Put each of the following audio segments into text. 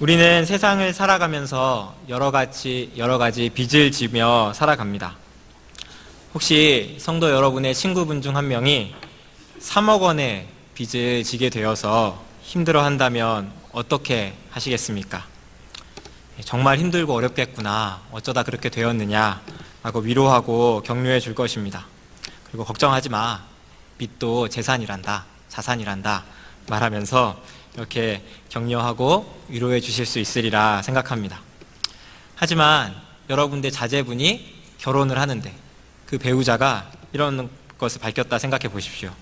우리는 세상을 살아가면서 여러 가지 빚을 지며 살아갑니다. 혹시 성도 여러분의 친구분 중 한 명이 3억 원의 빚을 지게 되어서 힘들어 한다면 어떻게 하시겠습니까? 정말 힘들고 어렵겠구나. 어쩌다 그렇게 되었느냐. 라고 위로하고 격려해 줄 것입니다. 그리고 걱정하지 마. 빚도 재산이란다. 자산이란다. 말하면서 이렇게 격려하고 위로해 주실 수 있으리라 생각합니다. 하지만 여러분의 자제분이 결혼을 하는데 그 배우자가 이런 것을 밝혔다 생각해 보십시오.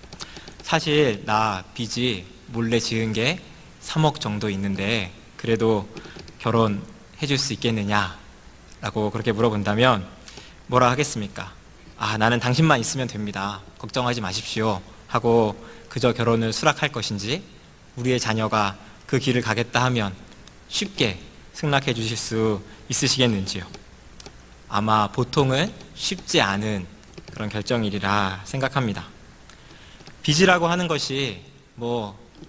사실 나 빚이 몰래 지은 게 3억 정도 있는데 그래도 결혼해 줄 수 있겠느냐 라고 그렇게 물어본다면 뭐라 하겠습니까? 나는 당신만 있으면 됩니다. 걱정하지 마십시오 하고 그저 결혼을 수락할 것인지, 우리의 자녀가 그 길을 가겠다 하면 쉽게 승낙해 주실 수 있으시겠는지요? 아마 보통은 쉽지 않은 그런 결정이리라 생각합니다. 빚이라고 하는 것이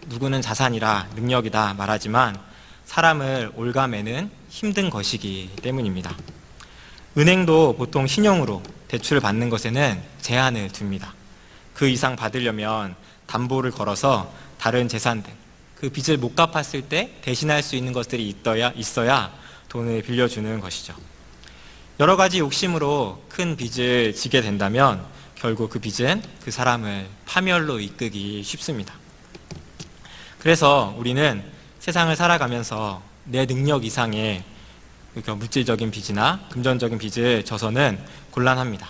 누구는 자산이라 능력이다 말하지만 사람을 올가매는 힘든 것이기 때문입니다. 은행도 보통 신용으로 대출을 받는 것에는 제한을 둡니다. 그 이상 받으려면 담보를 걸어서 다른 재산들, 그 빚을 못 갚았을 때 대신할 수 있는 것들이 있어야 돈을 빌려주는 것이죠. 여러 가지 욕심으로 큰 빚을 지게 된다면 결국 그 빚은 그 사람을 파멸로 이끌기 쉽습니다. 그래서 우리는 세상을 살아가면서 내 능력 이상의 물질적인 빚이나 금전적인 빚을 져서는 곤란합니다.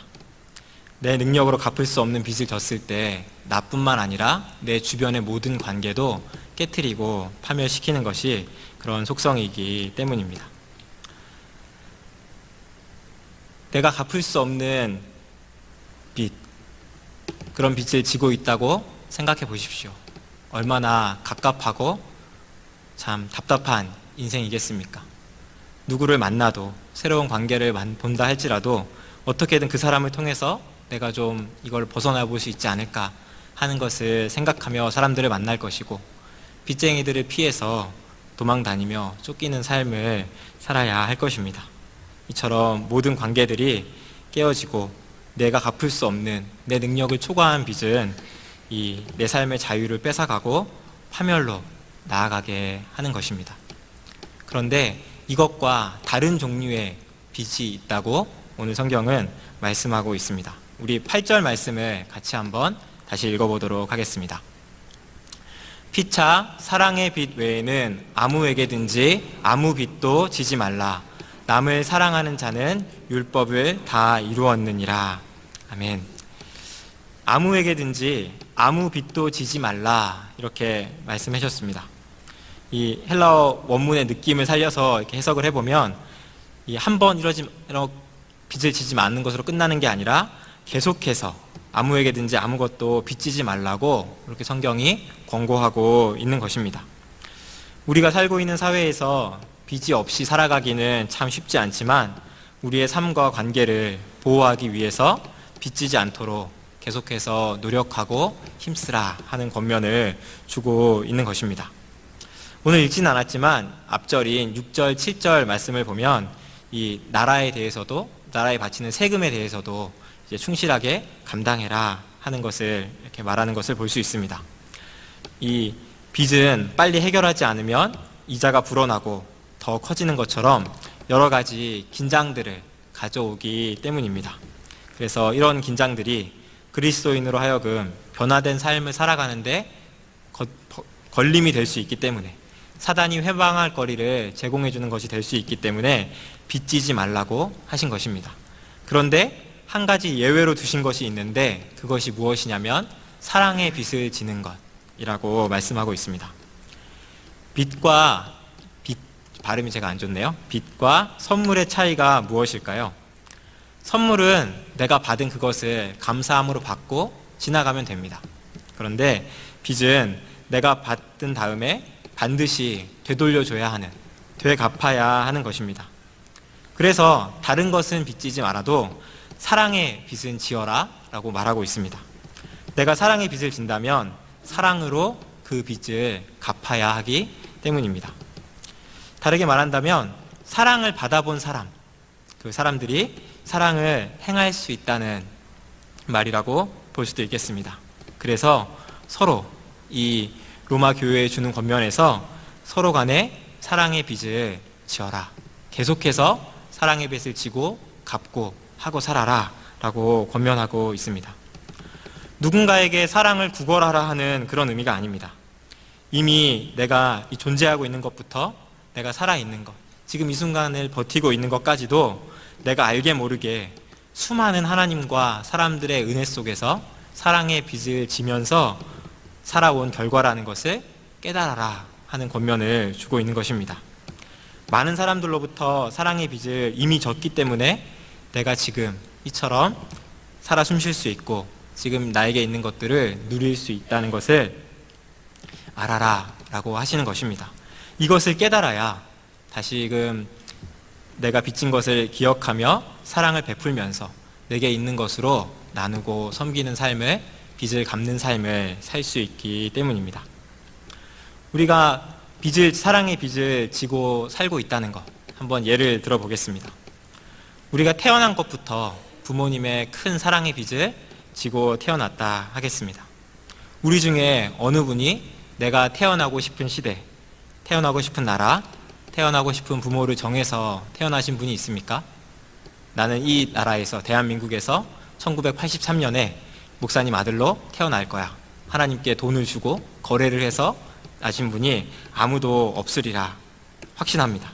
내 능력으로 갚을 수 없는 빚을 졌을 때 나뿐만 아니라 내 주변의 모든 관계도 깨트리고 파멸시키는 것이 그런 속성이기 때문입니다. 내가 갚을 수 없는 빚, 그런 빚을 지고 있다고 생각해 보십시오. 얼마나 갑갑하고 참 답답한 인생이겠습니까? 누구를 만나도 새로운 관계를 본다 할지라도 어떻게든 그 사람을 통해서 내가 좀 이걸 벗어나 볼 수 있지 않을까 하는 것을 생각하며 사람들을 만날 것이고, 빚쟁이들을 피해서 도망 다니며 쫓기는 삶을 살아야 할 것입니다. 이처럼 모든 관계들이 깨어지고 내가 갚을 수 없는 내 능력을 초과한 빚은 내 삶의 자유를 뺏어가고 파멸로 나아가게 하는 것입니다. 그런데 이것과 다른 종류의 빚이 있다고 오늘 성경은 말씀하고 있습니다. 우리 8절 말씀을 같이 한번 다시 읽어보도록 하겠습니다. 피차 사랑의 빚 외에는 아무에게든지 아무 빚도 지지 말라. 남을 사랑하는 자는 율법을 다 이루었느니라. 아멘. 아무에게든지 아무 빚도 지지 말라, 이렇게 말씀하셨습니다. 이 헬라어 원문의 느낌을 살려서 이렇게 해석을 해보면 한 번 이런 빚을 지지 않는 것으로 끝나는 게 아니라 계속해서 아무에게든지 아무것도 빚지지 말라고 이렇게 성경이 권고하고 있는 것입니다. 우리가 살고 있는 사회에서 빚이 없이 살아가기는 참 쉽지 않지만 우리의 삶과 관계를 보호하기 위해서 빚지지 않도록 계속해서 노력하고 힘쓰라 하는 권면을 주고 있는 것입니다. 오늘 읽지는 않았지만 앞절인 6절, 7절 말씀을 보면 이 나라에 대해서도, 나라에 바치는 세금에 대해서도 이제 충실하게 감당해라 하는 것을 이렇게 말하는 것을 볼 수 있습니다. 이 빚은 빨리 해결하지 않으면 이자가 불어나고 더 커지는 것처럼 여러 가지 긴장들을 가져오기 때문입니다. 그래서 이런 긴장들이 그리스도인으로 하여금 변화된 삶을 살아가는데 걸림이 될 수 있기 때문에, 사단이 회방할 거리를 제공해 주는 것이 될 수 있기 때문에 빚지지 말라고 하신 것입니다. 그런데 한 가지 예외로 두신 것이 있는데 그것이 무엇이냐면 사랑의 빚을 지는 것이라고 말씀하고 있습니다. 빚과 발음이 제가 안 좋네요. 빚과 선물의 차이가 무엇일까요? 선물은 내가 받은 그것을 감사함으로 받고 지나가면 됩니다. 그런데 빚은 내가 받은 다음에 반드시 되돌려줘야 하는, 되갚아야 하는 것입니다. 그래서 다른 것은 빚지지 말아도 사랑의 빚은 지어라 라고 말하고 있습니다. 내가 사랑의 빚을 진다면 사랑으로 그 빚을 갚아야 하기 때문입니다. 다르게 말한다면 사랑을 받아본 사람, 그 사람들이 사랑을 행할 수 있다는 말이라고 볼 수도 있겠습니다. 그래서 서로 이 로마 교회에 주는 권면에서 서로 간에 사랑의 빚을 지어라. 계속해서 사랑의 빚을 지고 갚고 하고 살아라 라고 권면하고 있습니다. 누군가에게 사랑을 구걸하라 하는 그런 의미가 아닙니다. 이미 내가 존재하고 있는 것부터 내가 살아있는 것, 지금 이 순간을 버티고 있는 것까지도 내가 알게 모르게 수많은 하나님과 사람들의 은혜 속에서 사랑의 빚을 지면서 살아온 결과라는 것을 깨달아라 하는 권면을 주고 있는 것입니다. 많은 사람들로부터 사랑의 빚을 이미 졌기 때문에 내가 지금 이처럼 살아 숨쉴 수 있고 지금 나에게 있는 것들을 누릴 수 있다는 것을 알아라 라고 하시는 것입니다. 이것을 깨달아야 다시금 내가 빚진 것을 기억하며 사랑을 베풀면서 내게 있는 것으로 나누고 섬기는 삶을, 빚을 갚는 삶을 살 수 있기 때문입니다. 우리가 사랑의 빚을 지고 살고 있다는 것, 한번 예를 들어보겠습니다. 우리가 태어난 것부터 부모님의 큰 사랑의 빚을 지고 태어났다 하겠습니다. 우리 중에 어느 분이 내가 태어나고 싶은 시대, 태어나고 싶은 나라, 태어나고 싶은 부모를 정해서 태어나신 분이 있습니까? 나는 이 나라에서, 대한민국에서 1983년에 목사님 아들로 태어날 거야. 하나님께 돈을 주고 거래를 해서 나신 분이 아무도 없으리라 확신합니다.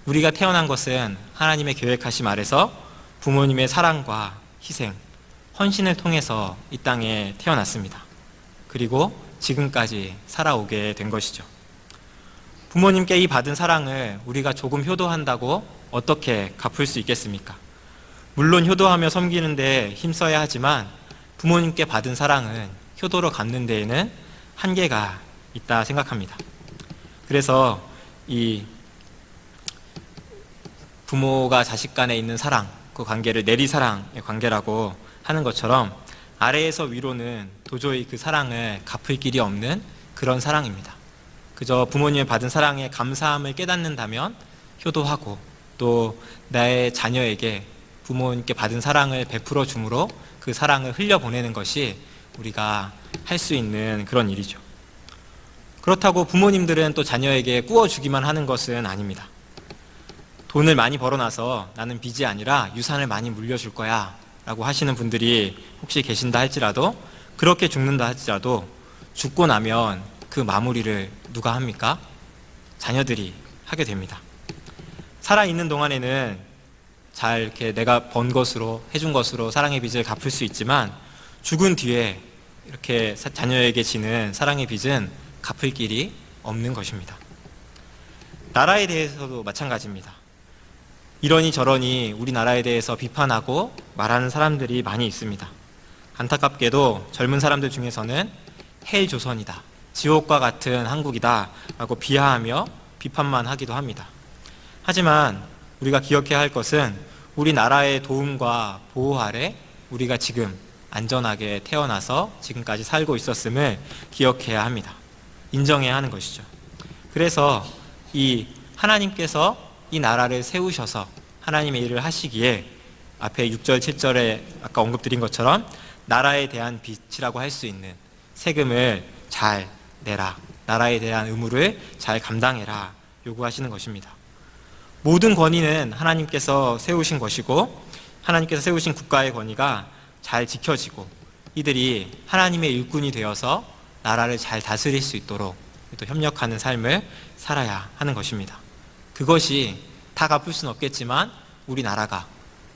우리가 태어난 것은 하나님의 계획하심 아래서 부모님의 사랑과 희생, 헌신을 통해서 이 땅에 태어났습니다. 그리고 지금까지 살아오게 된 것이죠. 부모님께 이 받은 사랑을 우리가 조금 효도한다고 어떻게 갚을 수 있겠습니까? 물론 효도하며 섬기는 데 힘써야 하지만 부모님께 받은 사랑은 효도로 갚는 데에는 한계가 있다 생각합니다. 그래서 이 부모가 자식 간에 있는 사랑, 그 관계를 내리사랑의 관계라고 하는 것처럼 아래에서 위로는 도저히 그 사랑을 갚을 길이 없는 그런 사랑입니다. 그저 부모님의 받은 사랑에 감사함을 깨닫는다면 효도하고 또 나의 자녀에게 부모님께 받은 사랑을 베풀어 줌으로 그 사랑을 흘려보내는 것이 우리가 할 수 있는 그런 일이죠. 그렇다고 부모님들은 또 자녀에게 꾸어주기만 하는 것은 아닙니다. 돈을 많이 벌어놔서 나는 빚이 아니라 유산을 많이 물려줄 거야 라고 하시는 분들이 혹시 계신다 할지라도, 그렇게 죽는다 할지라도 죽고 나면 그 마무리를 누가 합니까? 자녀들이 하게 됩니다. 살아있는 동안에는 잘 이렇게 내가 번 것으로, 해준 것으로 사랑의 빚을 갚을 수 있지만 죽은 뒤에 이렇게 자녀에게 지는 사랑의 빚은 갚을 길이 없는 것입니다. 나라에 대해서도 마찬가지입니다. 이러니 저러니 우리나라에 대해서 비판하고 말하는 사람들이 많이 있습니다. 안타깝게도 젊은 사람들 중에서는 헬 조선이다, 지옥과 같은 한국이다 라고 비하하며 비판만 하기도 합니다. 하지만 우리가 기억해야 할 것은 우리나라의 도움과 보호 아래 우리가 지금 안전하게 태어나서 지금까지 살고 있었음을 기억해야 합니다. 인정해야 하는 것이죠. 그래서 이 하나님께서 이 나라를 세우셔서 하나님의 일을 하시기에 앞에 6절, 7절에 아까 언급드린 것처럼 나라에 대한 빚이라고 할 수 있는 세금을 잘 내라, 나라에 대한 의무를 잘 감당해라 요구하시는 것입니다. 모든 권위는 하나님께서 세우신 것이고 하나님께서 세우신 국가의 권위가 잘 지켜지고 이들이 하나님의 일꾼이 되어서 나라를 잘 다스릴 수 있도록 또 협력하는 삶을 살아야 하는 것입니다. 그것이 다 갚을 수는 없겠지만 우리나라가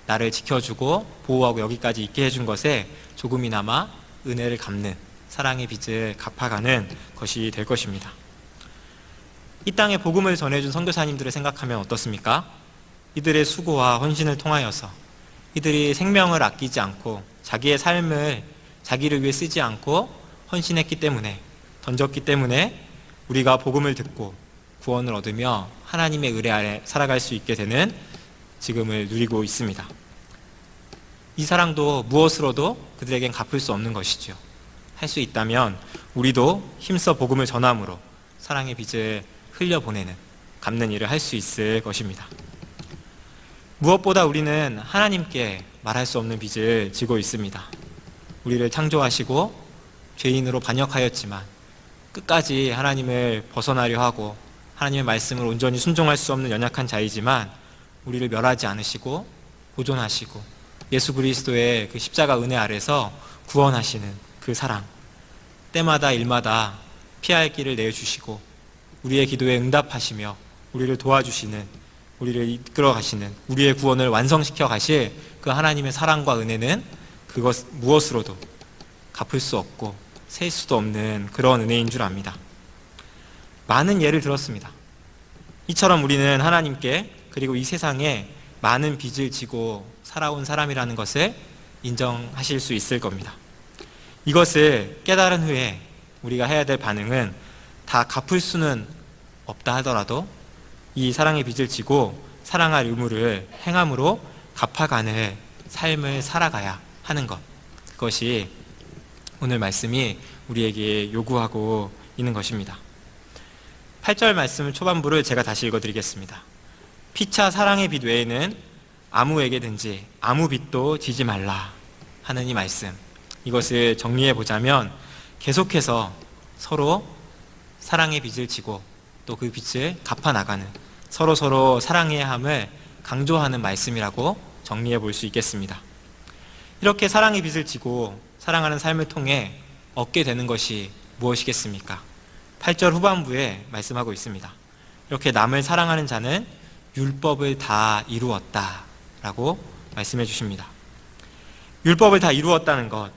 나를 지켜주고 보호하고 여기까지 있게 해준 것에 조금이나마 은혜를 갚는, 사랑의 빚을 갚아가는 것이 될 것입니다. 이 땅에 복음을 전해준 선교사님들을 생각하면 어떻습니까? 이들의 수고와 헌신을 통하여서 이들이 생명을 아끼지 않고 자기의 삶을 자기를 위해 쓰지 않고 헌신했기 때문에, 던졌기 때문에 우리가 복음을 듣고 구원을 얻으며 하나님의 의뢰 아래 살아갈 수 있게 되는 지금을 누리고 있습니다. 이 사랑도 무엇으로도 그들에겐 갚을 수 없는 것이죠. 할 수 있다면 우리도 힘써 복음을 전함으로 사랑의 빚을 흘려보내는, 갚는 일을 할 수 있을 것입니다. 무엇보다 우리는 하나님께 말할 수 없는 빚을 지고 있습니다. 우리를 창조하시고 죄인으로 반역하였지만 끝까지 하나님을 벗어나려 하고 하나님의 말씀을 온전히 순종할 수 없는 연약한 자이지만 우리를 멸하지 않으시고 보존하시고 예수 그리스도의 그 십자가 은혜 아래서 구원하시는 그 사랑, 때마다 일마다 피할 길을 내주시고 우리의 기도에 응답하시며 우리를 도와주시는, 우리를 이끌어 가시는, 우리의 구원을 완성시켜 가실 그 하나님의 사랑과 은혜는 그것 무엇으로도 갚을 수 없고 셀 수도 없는 그런 은혜인 줄 압니다. 많은 예를 들었습니다. 이처럼 우리는 하나님께 그리고 이 세상에 많은 빚을 지고 살아온 사람이라는 것을 인정하실 수 있을 겁니다. 이것을 깨달은 후에 우리가 해야 될 반응은 다 갚을 수는 없다 하더라도 이 사랑의 빚을 지고 사랑할 의무를 행함으로 갚아가는 삶을 살아가야 하는 것, 그것이 오늘 말씀이 우리에게 요구하고 있는 것입니다. 8절 말씀 초반부를 제가 다시 읽어드리겠습니다. 피차 사랑의 빚 외에는 아무에게든지 아무 빚도 지지 말라 하는 이 말씀, 이것을 정리해 보자면 계속해서 서로 사랑의 빚을 지고 또 그 빚을 갚아나가는, 서로 사랑해야 함을 강조하는 말씀이라고 정리해 볼 수 있겠습니다. 이렇게 사랑의 빚을 지고 사랑하는 삶을 통해 얻게 되는 것이 무엇이겠습니까? 8절 후반부에 말씀하고 있습니다. 이렇게 남을 사랑하는 자는 율법을 다 이루었다 라고 말씀해 주십니다. 율법을 다 이루었다는 것,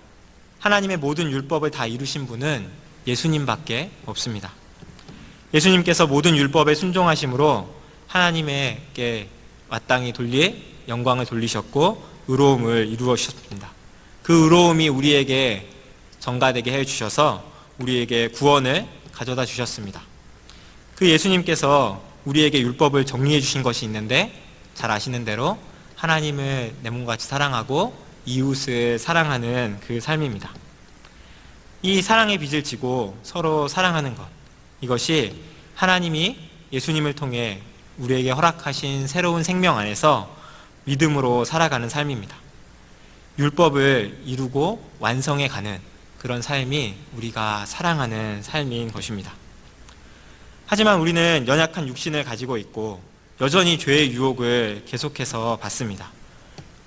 하나님의 모든 율법을 다 이루신 분은 예수님밖에 없습니다. 예수님께서 모든 율법에 순종하심으로 하나님에게 마땅히 돌릴 영광을 돌리셨고 의로움을 이루어 주셨습니다. 그 의로움이 우리에게 전가되게 해주셔서 우리에게 구원을 가져다 주셨습니다. 그 예수님께서 우리에게 율법을 정리해 주신 것이 있는데 잘 아시는 대로 하나님을 내 몸과 같이 사랑하고 이웃을 사랑하는 그 삶입니다. 이 사랑의 빚을 지고 서로 사랑하는 것, 이것이 하나님이 예수님을 통해 우리에게 허락하신 새로운 생명 안에서 믿음으로 살아가는 삶입니다. 율법을 이루고 완성해 가는 그런 삶이 우리가 사랑하는 삶인 것입니다. 하지만 우리는 연약한 육신을 가지고 있고 여전히 죄의 유혹을 계속해서 받습니다.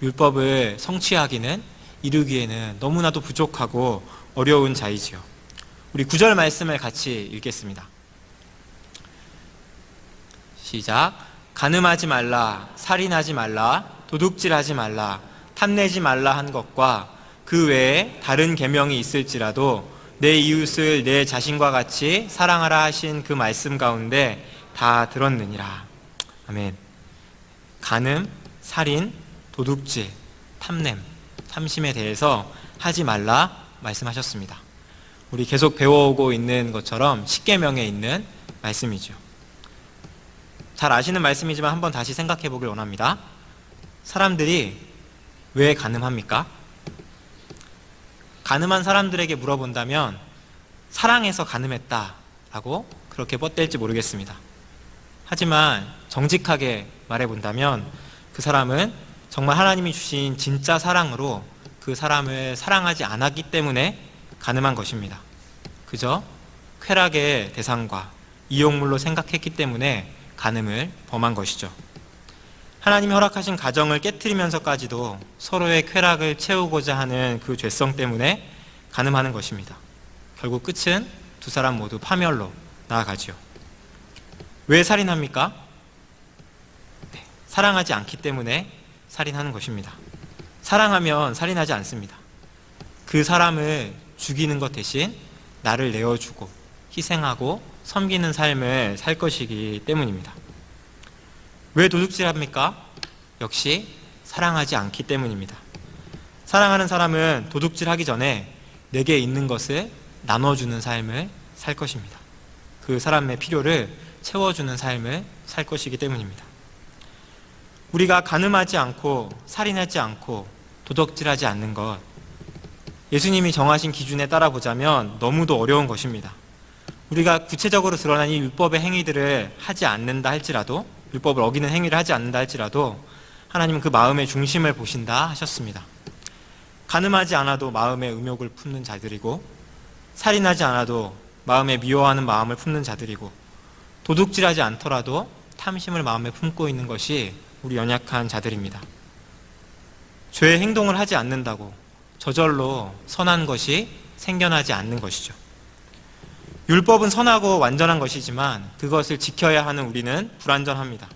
율법을 성취하기는, 이루기에는 너무나도 부족하고 어려운 자이지요. 우리 9절 말씀을 같이 읽겠습니다. 시작. 간음하지 말라, 살인하지 말라, 도둑질하지 말라, 탐내지 말라 한 것과 그 외에 다른 계명이 있을지라도 내 이웃을 내 자신과 같이 사랑하라 하신 그 말씀 가운데 다 들었느니라. 아멘. 간음, 살인, 도둑질, 탐냄, 탐심에 대해서 하지 말라 말씀하셨습니다. 우리 계속 배워오고 있는 것처럼 십계명에 있는 말씀이죠. 잘 아시는 말씀이지만 한번 다시 생각해 보길 원합니다. 사람들이 왜 간음합니까? 간음한 사람들에게 물어본다면 사랑해서 간음했다라고 그렇게 뻗댈지 모르겠습니다. 하지만 정직하게 말해본다면 그 사람은 정말 하나님이 주신 진짜 사랑으로 그 사람을 사랑하지 않았기 때문에 간음한 것입니다. 그저 쾌락의 대상과 이용물로 생각했기 때문에 간음을 범한 것이죠. 하나님이 허락하신 가정을 깨트리면서까지도 서로의 쾌락을 채우고자 하는 그 죄성 때문에 간음하는 것입니다. 결국 끝은 두 사람 모두 파멸로 나아가지요. 왜 살인합니까? 네, 사랑하지 않기 때문에 살인하는 것입니다. 사랑하면 살인하지 않습니다. 그 사람을 죽이는 것 대신 나를 내어주고 희생하고 섬기는 삶을 살 것이기 때문입니다. 왜 도둑질합니까? 역시 사랑하지 않기 때문입니다. 사랑하는 사람은 도둑질하기 전에 내게 있는 것을 나눠주는 삶을 살 것입니다. 그 사람의 필요를 채워주는 삶을 살 것이기 때문입니다. 우리가 간음하지 않고 살인하지 않고 도둑질하지 않는 것, 예수님이 정하신 기준에 따라 보자면 너무도 어려운 것입니다. 우리가 구체적으로 드러난 이 율법의 행위들을 하지 않는다 할지라도, 율법을 어기는 행위를 하지 않는다 할지라도 하나님은 그 마음의 중심을 보신다 하셨습니다. 간음하지 않아도 마음의 음욕을 품는 자들이고, 살인하지 않아도 마음에 미워하는 마음을 품는 자들이고, 도둑질하지 않더라도 탐심을 마음에 품고 있는 것이 우리 연약한 자들입니다. 죄의 행동을 하지 않는다고 저절로 선한 것이 생겨나지 않는 것이죠. 율법은 선하고 완전한 것이지만 그것을 지켜야 하는 우리는 불완전합니다.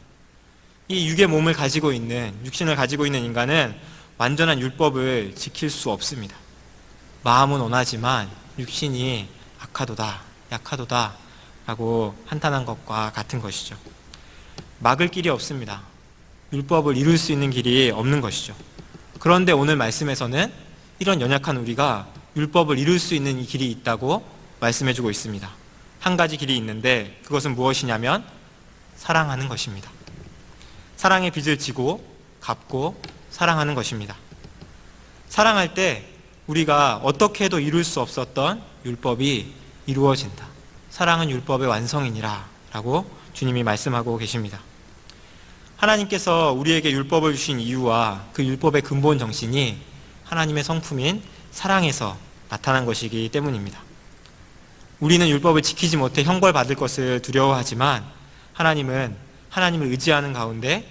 이 육의 몸을 가지고 있는, 육신을 가지고 있는 인간은 완전한 율법을 지킬 수 없습니다. 마음은 원하지만 육신이 악하도다, 약하도다 라고 한탄한 것과 같은 것이죠. 막을 길이 없습니다. 율법을 이룰 수 있는 길이 없는 것이죠. 그런데 오늘 말씀에서는 이런 연약한 우리가 율법을 이룰 수 있는 이 길이 있다고 말씀해주고 있습니다. 한 가지 길이 있는데 그것은 무엇이냐면 사랑하는 것입니다. 사랑의 빚을 지고 갚고 사랑하는 것입니다. 사랑할 때 우리가 어떻게 해도 이룰 수 없었던 율법이 이루어진다. 사랑은 율법의 완성이니라 라고 주님이 말씀하고 계십니다. 하나님께서 우리에게 율법을 주신 이유와 그 율법의 근본 정신이 하나님의 성품인 사랑에서 나타난 것이기 때문입니다. 우리는 율법을 지키지 못해 형벌받을 것을 두려워하지만 하나님은 하나님을 의지하는 가운데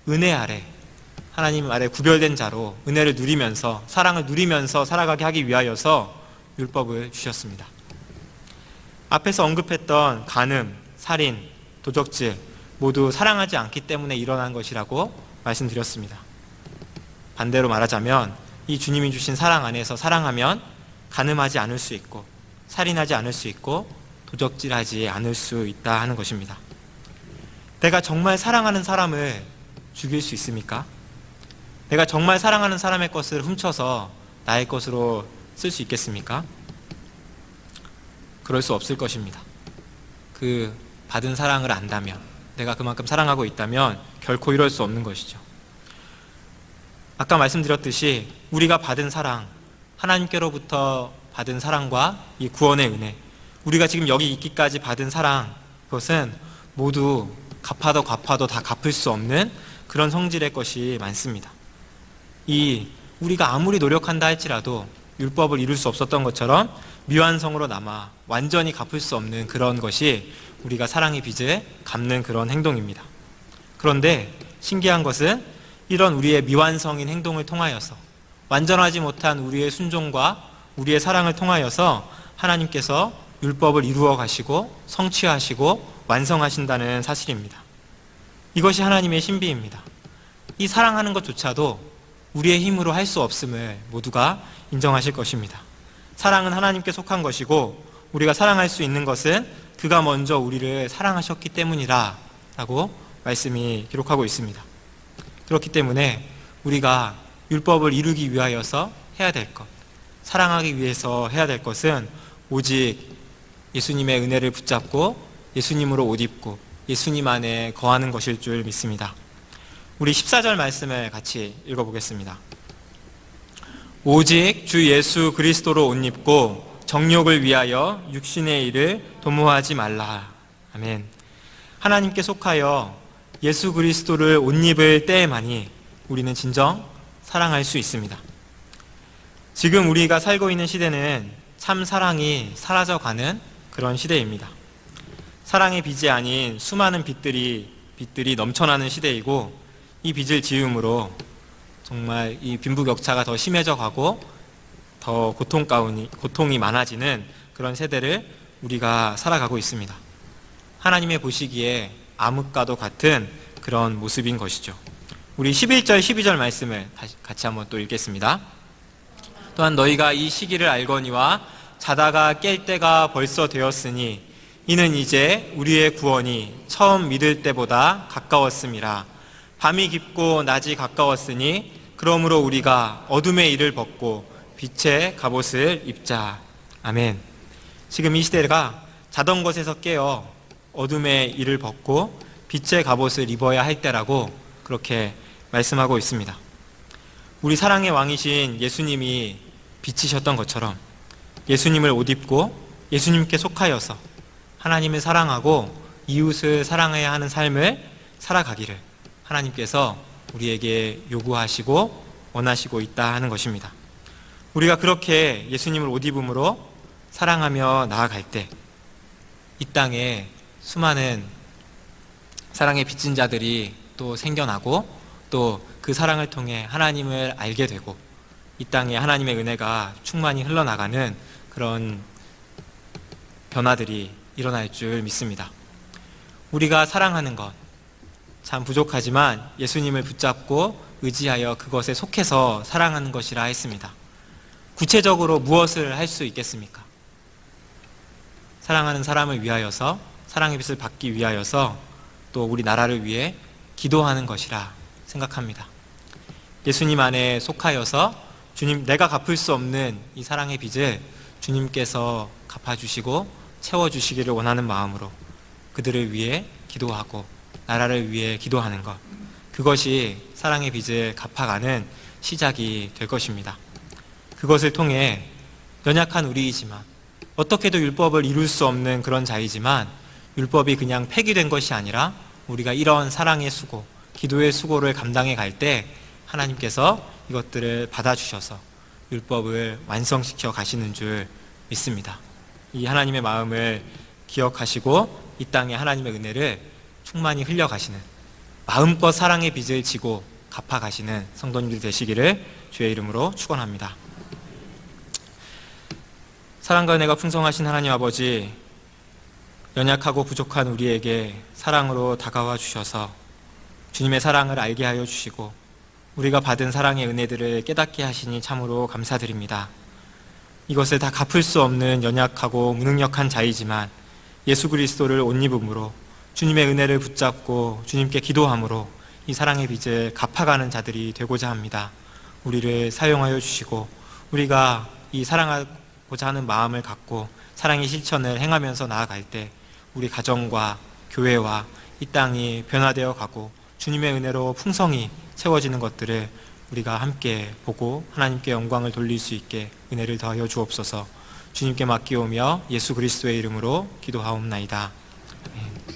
은혜 아래, 하나님 아래 구별된 자로 은혜를 누리면서, 사랑을 누리면서 살아가게 하기 위하여서 율법을 주셨습니다. 앞에서 언급했던 간음, 살인, 도적질 모두 사랑하지 않기 때문에 일어난 것이라고 말씀드렸습니다. 반대로 말하자면 이 주님이 주신 사랑 안에서 사랑하면 간음하지 않을 수 있고, 살인하지 않을 수 있고, 도적질하지 않을 수 있다 하는 것입니다. 내가 정말 사랑하는 사람을 죽일 수 있습니까? 내가 정말 사랑하는 사람의 것을 훔쳐서 나의 것으로 쓸 수 있겠습니까? 그럴 수 없을 것입니다. 그 받은 사랑을 안다면, 내가 그만큼 사랑하고 있다면 결코 이럴 수 없는 것이죠. 아까 말씀드렸듯이 우리가 받은 사랑, 하나님께로부터 받은 사랑과 이 구원의 은혜, 우리가 지금 여기 있기까지 받은 사랑, 그것은 모두 갚아도 다 갚을 수 없는 그런 성질의 것이 많습니다. 우리가 아무리 노력한다 할지라도 율법을 이룰 수 없었던 것처럼 미완성으로 남아 완전히 갚을 수 없는 그런 것이 우리가 사랑의 빚을 갚는 그런 행동입니다. 그런데 신기한 것은 이런 우리의 미완성인 행동을 통하여서, 완전하지 못한 우리의 순종과 우리의 사랑을 통하여서 하나님께서 율법을 이루어 가시고 성취하시고 완성하신다는 사실입니다. 이것이 하나님의 신비입니다. 이 사랑하는 것조차도 우리의 힘으로 할 수 없음을 모두가 인정하실 것입니다. 사랑은 하나님께 속한 것이고 우리가 사랑할 수 있는 것은 그가 먼저 우리를 사랑하셨기 때문이라 라고 말씀이 기록하고 있습니다. 그렇기 때문에 우리가 율법을 이루기 위하여서 해야 될 것, 사랑하기 위해서 해야 될 것은 오직 예수님의 은혜를 붙잡고 예수님으로 옷 입고 예수님 안에 거하는 것일 줄 믿습니다. 우리 14절 말씀을 같이 읽어보겠습니다. 오직 주 예수 그리스도로 옷 입고 정욕을 위하여 육신의 일을 도모하지 말라. 아멘. 하나님께 속하여 예수 그리스도를 옷 입을 때에만이 우리는 진정 사랑할 수 있습니다. 지금 우리가 살고 있는 시대는 참 사랑이 사라져가는 그런 시대입니다. 사랑의 빚이 아닌 수많은 빚들이 넘쳐나는 시대이고, 이 빚을 지음으로 정말 이 빈부격차가 더 심해져 가고 더 고통이 많아지는 그런 세대를 우리가 살아가고 있습니다. 하나님의 보시기에 암흑과도 같은 그런 모습인 것이죠. 우리 11절, 12절 말씀을 같이 한번 또 읽겠습니다. 또한 너희가 이 시기를 알거니와 자다가 깰 때가 벌써 되었으니 이는 이제 우리의 구원이 처음 믿을 때보다 가까웠음이라. 밤이 깊고 낮이 가까웠으니 그러므로 우리가 어둠의 일을 벗고 빛의 갑옷을 입자. 아멘. 지금 이 시대가 자던 것에서 깨어 어둠의 일을 벗고 빛의 갑옷을 입어야 할 때라고 그렇게 말씀하고 있습니다. 우리 사랑의 왕이신 예수님이 빛이셨던 것처럼 예수님을 옷 입고 예수님께 속하여서 하나님을 사랑하고 이웃을 사랑해야 하는 삶을 살아가기를 하나님께서 우리에게 요구하시고 원하시고 있다 하는 것입니다. 우리가 그렇게 예수님을 옷 입음으로 사랑하며 나아갈 때 이 땅에 수많은 사랑의 빚진 자들이 또 생겨나고 또 그 사랑을 통해 하나님을 알게 되고 이 땅에 하나님의 은혜가 충만히 흘러나가는 그런 변화들이 일어날 줄 믿습니다. 우리가 사랑하는 것 참 부족하지만 예수님을 붙잡고 의지하여 그것에 속해서 사랑하는 것이라 했습니다. 구체적으로 무엇을 할 수 있겠습니까? 사랑하는 사람을 위하여서, 사랑의 빛을 받기 위하여서 또 우리 나라를 위해 기도하는 것이라 생각합니다. 예수님 안에 속하여서 주님, 내가 갚을 수 없는 이 사랑의 빚을 주님께서 갚아주시고 채워주시기를 원하는 마음으로 그들을 위해 기도하고 나라를 위해 기도하는 것, 그것이 사랑의 빚을 갚아가는 시작이 될 것입니다. 그것을 통해 연약한 우리이지만 어떻게도 율법을 이룰 수 없는 그런 자이지만 율법이 그냥 폐기된 것이 아니라 우리가 이런 사랑의 수고, 기도의 수고를 감당해 갈 때 하나님께서 이것들을 받아주셔서 율법을 완성시켜 가시는 줄 믿습니다. 이 하나님의 마음을 기억하시고 이 땅에 하나님의 은혜를 충만히 흘려가시는, 마음껏 사랑의 빚을 지고 갚아가시는 성도님들 되시기를 주의 이름으로 축원합니다. 사랑과 은혜가 풍성하신 하나님 아버지, 연약하고 부족한 우리에게 사랑으로 다가와 주셔서 주님의 사랑을 알게 하여 주시고 우리가 받은 사랑의 은혜들을 깨닫게 하시니 참으로 감사드립니다. 이것을 다 갚을 수 없는 연약하고 무능력한 자이지만 예수 그리스도를 옷 입음으로 주님의 은혜를 붙잡고 주님께 기도함으로 이 사랑의 빚을 갚아가는 자들이 되고자 합니다. 우리를 사용하여 주시고 우리가 이 사랑하고자 하는 마음을 갖고 사랑의 실천을 행하면서 나아갈 때 우리 가정과 교회와 이 땅이 변화되어 가고 주님의 은혜로 풍성히 채워지는 것들을 우리가 함께 보고 하나님께 영광을 돌릴 수 있게 은혜를 더하여 주옵소서. 주님께 맡기오며 예수 그리스도의 이름으로 기도하옵나이다.